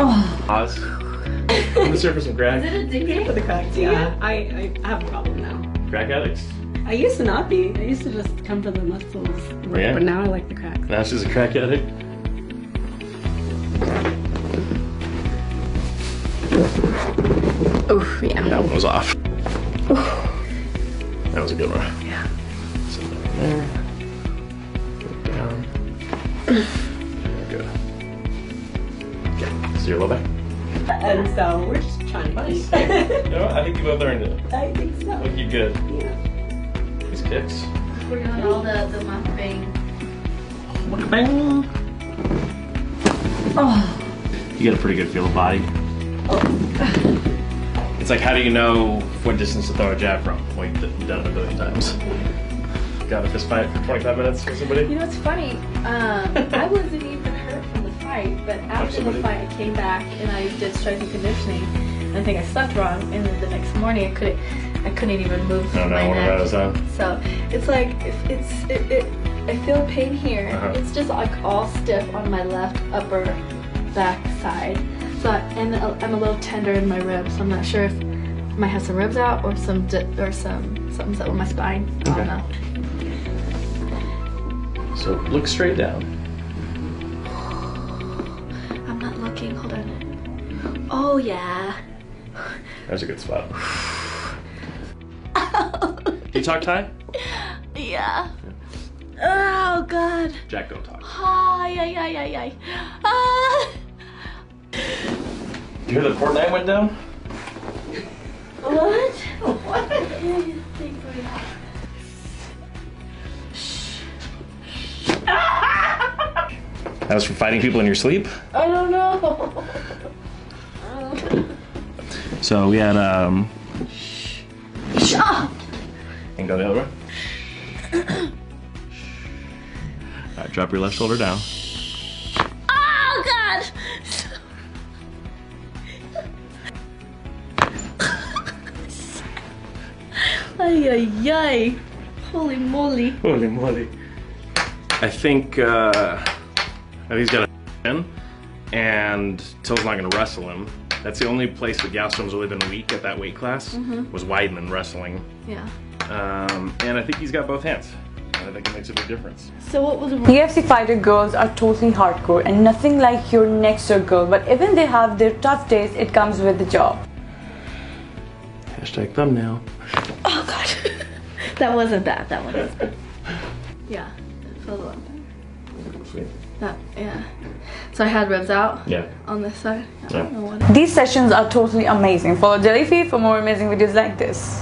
Oh. Pause. I'm gonna serve for some crack. Is it addicting? For the cracks, yeah. I have a problem now. Crack addicts? I used to not be. I used to just come for the muscles. Yeah. But now I like the cracks. Now she's a crack addict. Oh, yeah. That one was off. That was a good one. Yeah. Set that in there. Put it down. Good. Okay, so you're low back? And so we're just trying to Nice. eat. You know what? I think you both earned it. I think so. Look, you good. Yeah. These kicks. We're doing all the mukbang. Mukbang. Oh. You get a pretty good feel of body. It's like, how do you know what distance to throw a jab from? Well, you've done it a billion times. Got a fist fight for 25 minutes with somebody? You know what's funny? I wasn't even hurt from the fight, but after the fight I came back and I did strength and conditioning. And I think I slept wrong, and then the next morning I couldn't even move my neck. So it's like I feel pain here. It's just like all stiff on my left upper back side. So and I'm a little tender in my ribs. So I'm not sure if I might have some ribs out or something's up with my spine. I don't know. So look straight down. I'm not looking. Hold on. Oh yeah. That's a good spot. Can you talk Thai? Yeah. Oh God. Jack, don't talk. Hi, ay. Ah. You hear the Fortnite went down? What? What? That was for fighting people in your sleep? I don't know. So we had Stop. and go the other way. Alright, drop your left shoulder down. Oh God. Ay. Holy moly. Holy moly. I think he's got a in, and Till's not gonna wrestle him. That's the only place that Gaston's really been weak at that weight class, was Weidman wrestling. Yeah. And I think he's got both hands. And I think it makes a big difference. So what was UFC fighter girls are totally hardcore and nothing like your next door girl, but even they have their tough days, it comes with the job. Hashtag thumbnail. Oh God. That wasn't bad. That one was bad. Yeah. It feels a lot better. Sweet. Yeah. So I had ribs out. Yeah. On this side. I Yeah. don't know what. These sessions are totally amazing. Follow Jellyfeed for more amazing videos like this.